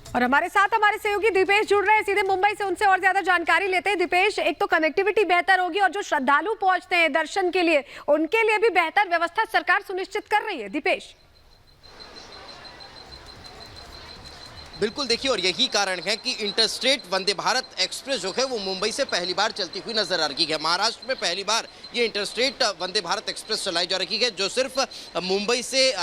और हमारे साथ हमारे सहयोगी दीपेश जुड़ रहे हैं सीधे मुंबई से, उनसे और ज्यादा जानकारी लेते हैं। दीपेश, एक तो कनेक्टिविटी बेहतर होगी और जो श्रद्धालु पहुंचते हैं दर्शन के लिए, उनके लिए भी बेहतर व्यवस्था सरकार सुनिश्चित कर रही है। दीपेश, बिल्कुल, देखिए, और यही कारण है कि इंटरस्टेट वंदे भारत एक्सप्रेस जो है वो मुंबई से पहली बार चलती हुई नजर आ रही है। महाराष्ट्र में पहली बार ये इंटरस्टेट वंदे भारत एक्सप्रेस चलाई जा रही है, जो सिर्फ मुंबई से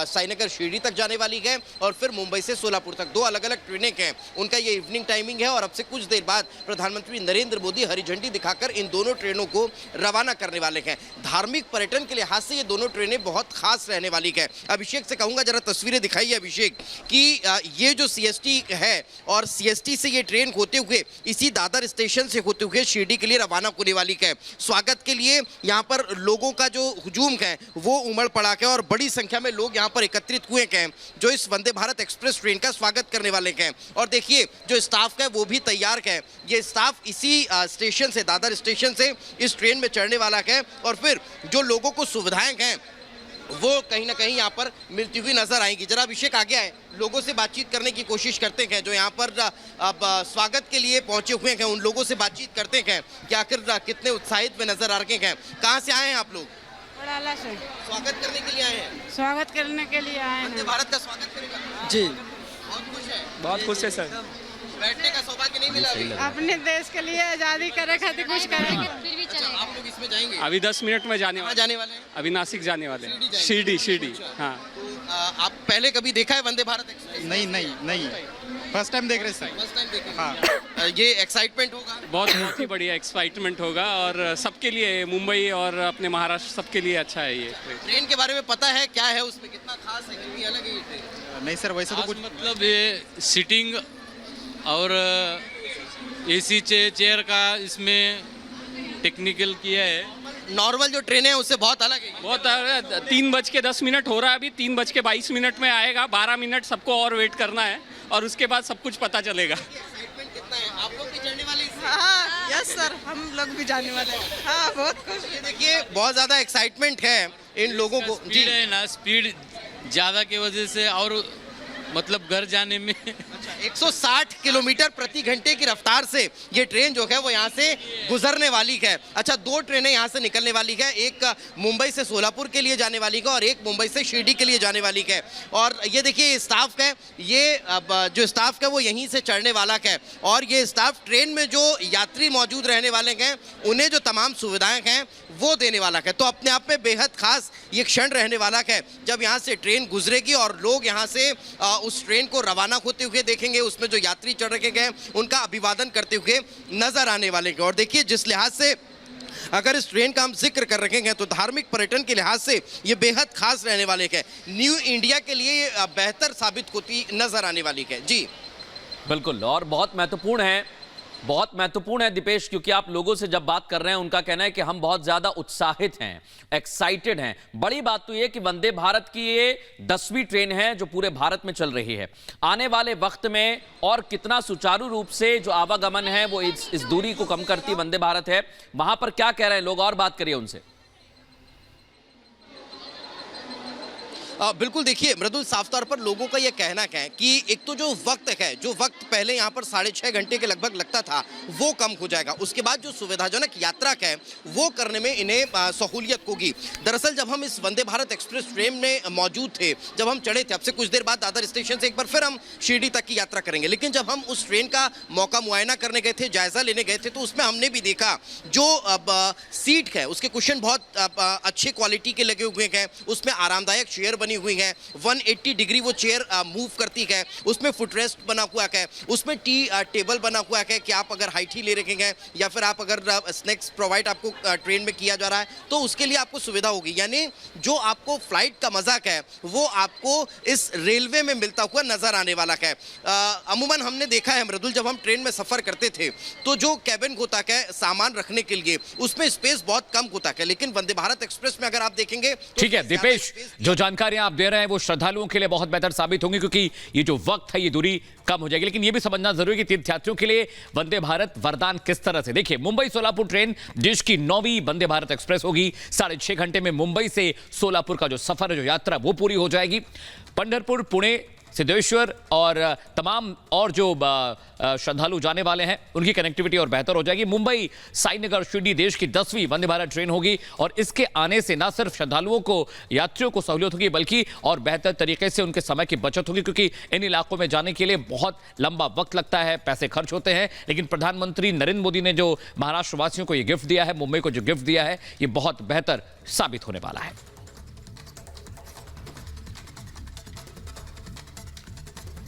साईनगर शिरडी तक जाने वाली है और फिर मुंबई से सोलापुर तक। दो अलग अलग ट्रेनें हैं, उनका ये इवनिंग टाइमिंग है और अब से कुछ देर बाद प्रधानमंत्री नरेंद्र मोदी हरी झंडी दिखाकर इन दोनों ट्रेनों को रवाना करने वाले हैं। धार्मिक पर्यटन के लिहाज से ये दोनों ट्रेनें बहुत खास रहने वाली है। अभिषेक से कहूंगा जरा तस्वीरें दिखाइए अभिषेक, कि ये जो सीएसटी है और सीएसटी से ये ट्रेन होते हुए इसी दादर स्टेशन से होते हुए शिरडी के लिए रवाना होने वाली है। स्वागत के लिए यहाँ पर लोगों का जो हुजूम है वो उमड़ पड़ा है और बड़ी संख्या में लोग यहाँ पर एकत्रित हुए हैं जो इस वंदे भारत एक्सप्रेस ट्रेन का स्वागत करने वाले हैं। और देखिए, जो स्टाफ है वो भी तैयार है। ये स्टाफ इसी स्टेशन से, दादर स्टेशन से इस ट्रेन में चढ़ने वाला है और फिर जो लोगों को सुविधाएं हैं वो कहीं ना कहीं यहाँ पर मिलती हुई नजर आएंगी। जरा अभिषेक आगे आए, लोगों से बातचीत करने की कोशिश करते हैं जो यहाँ पर अब स्वागत के लिए पहुंचे हुए हैं। उन लोगों से बातचीत करते हैं कि आखिर कितने उत्साहित वे नजर आ रहे हैं। कहाँ से आए हैं आप लोग? बड़ाला से। स्वागत करने के लिए आए हैं? स्वागत करने के लिए आए वंदे हैं। भारत का स्वागत करेगा जी, बहुत खुश है। बहुत खुश है सर। बैठने का सौभाग्य नहीं मिला अभी। अपने देश के लिए आज़ादी करे खातिर कुछ करेंगे। अच्छा, आप लोग इसमें जाएंगे? अभी 10 मिनट में जाने कहाँ वाले, जाने वाले हैं? अभी नासिक जाने वाले शिरडी हैं। जाएंगे। शिरडी हाँ। तो आप पहले कभी देखा है वंदे भारत एक्सप्रेस? नहीं फर्स्ट टाइम देख रहे सर। फर्स्ट टाइम देखे? हाँ। ये एक्साइटमेंट होगा? बहुत ही बढ़िया एक्साइटमेंट होगा और सबके लिए, मुंबई और अपने महाराष्ट्र सबके लिए अच्छा है ये ट्रेन। ट्रेन के बारे में पता है क्या है उसमें, कितना खास है, कितनी अलग है ये ट्रेन? नहीं सर, वैसे तो कुछ मतलब ये सीटिंग और एसी चेयर का इसमें टेक्निकल किया है। नॉर्मल जो ट्रेन है उससे बहुत अलग है। बहुत 3:10 हो रहा है, अभी 3:22 में आएगा। 12 मिनट सबको और वेट करना है और उसके बाद सब कुछ पता चलेगा। एक्साइटमेंट कितना है? आप लोग भी चढ़ने वाले इससे? हाँ, यस सर, हम लोग भी जाने वाले हैं। हाँ, बहुत खुश। ये देखिए, बहुत ज्यादा एक्साइटमेंट है इन लोगों को। स्पीड है ना, स्पीड ज़्यादा की वजह से और मतलब घर जाने में 160 किलोमीटर प्रति घंटे की रफ्तार से ये ट्रेन जो है वो यहाँ से गुजरने वाली है। अच्छा, दो ट्रेनें यहाँ से निकलने वाली है, एक मुंबई से सोलापुर के लिए जाने वाली है और एक मुंबई से शिरडी के लिए जाने वाली है। और ये देखिए स्टाफ है, ये अब जो स्टाफ है वो यहीं से चढ़ने वाला है और ये स्टाफ ट्रेन में जो यात्री मौजूद रहने वाले हैं उन्हें जो तमाम सुविधाएं हैं वो देने वाला है। तो अपने आप में बेहद खास ये क्षण रहने वाला है जब यहाँ से ट्रेन गुजरेगी और लोग यहाँ से उस ट्रेन को रवाना होते हुए देखेंगे। उसमें जो यात्री चढ़ रखे हैं उनका अभिवादन करते हुए नजर आने वाले हैं। और देखिए, जिस लिहाज से अगर इस ट्रेन का हम जिक्र कर रहे हैं तो धार्मिक पर्यटन के लिहाज से ये बेहद खास रहने वाले हैं। न्यू इंडिया के लिए ये बेहतर साबित होती नजर आने वाली है। जी बिल्कुल, और बहुत महत्वपूर्ण है दीपेश, क्योंकि आप लोगों से जब बात कर रहे हैं उनका कहना है कि हम बहुत ज्यादा उत्साहित हैं, एक्साइटेड हैं। बड़ी बात तो ये कि वंदे भारत की ये 10वीं ट्रेन है जो पूरे भारत में चल रही है। आने वाले वक्त में और कितना सुचारू रूप से जो आवागमन है वो इस दूरी को कम करती वंदे भारत है, वहां पर क्या कह रहे हैं लोग, और बात करिए उनसे। बिल्कुल, देखिए मृदुल, साफ तौर पर लोगों का यह कहना है कि एक तो जो वक्त है, जो वक्त पहले यहाँ पर 6.5 घंटे के लगभग लगता था वो कम हो जाएगा। उसके बाद जो सुविधाजनक यात्रा है वो करने में इन्हें सहूलियत होगी। दरअसल जब हम इस वंदे भारत एक्सप्रेस ट्रेन में मौजूद थे, जब हम चढ़े थे, अब से कुछ देर बाद दादर स्टेशन से एक बार फिर हम शिरडी तक की यात्रा करेंगे, लेकिन जब हम उस ट्रेन का मौका मुआयना करने गए थे, जायजा लेने गए थे, तो उसमें हमने भी देखा जो अब सीट है उसके कुशन बहुत अच्छे क्वालिटी के लगे हुए हैं, उसमें आरामदायक चेयर बनी हुई है, 180 डिग्री वो चेयर मूव करती है, उसमें फुटरेस्ट बना हुआ है, उसमें टी टेबल बना हुआ है कि आप अगर हाई टी ले रखे हैं या फिर आप अगर स्नैक्स प्रोवाइड आपको ट्रेन में किया जा रहा है तो उसके लिए आपको सुविधा होगी। यानी जो आपको फ्लाइट का मजाक है वो आपको इस रेलवे में मिलता हुआ नजर आने वाला है। अमूमन हमने देखा है मृदुल, जब हम ट्रेन में सफर करते थे तो जो कैबिन होता है सामान रखने के लिए उसमें स्पेस बहुत कम होता है, लेकिन वंदे भारत एक्सप्रेस में अगर आप देखेंगे तो ठीक है दीपेश, जो जानकारियां आप दे रहे हैं वो श्रद्धालुओं के लिए बहुत बेहतर साबित होंगी, क्योंकि ये जो वक्त है ये दूरी कम हो जाएगी। लेकिन ये भी समझना जरूरी है कि तीर्थयात्रियों के लिए वंदे भारत वरदान किस तरह से। देखिए, मुंबई सोलापुर ट्रेन देश की 9वीं वंदे भारत एक्सप्रेस होगी। 6.5 घंटे में मुंबई से सोलापुर का जो सफर है, जो यात्रा, वो पूरी हो जाएगी। पंढरपुर, पुणे, सिद्धेश्वर और तमाम और जो श्रद्धालु जाने वाले हैं उनकी कनेक्टिविटी और बेहतर हो जाएगी। मुंबई साईनगर शिरडी देश की 10वीं वंदे भारत ट्रेन होगी और इसके आने से न सिर्फ श्रद्धालुओं को, यात्रियों को सहूलियत होगी, बल्कि और बेहतर तरीके से उनके समय की बचत होगी, क्योंकि इन इलाकों में जाने के लिए बहुत लंबा वक्त लगता है, पैसे खर्च होते हैं। लेकिन प्रधानमंत्री नरेंद्र मोदी ने जो महाराष्ट्र वासियों को ये गिफ्ट दिया है, मुंबई को जो गिफ्ट दिया है, ये बहुत बेहतर साबित होने वाला है।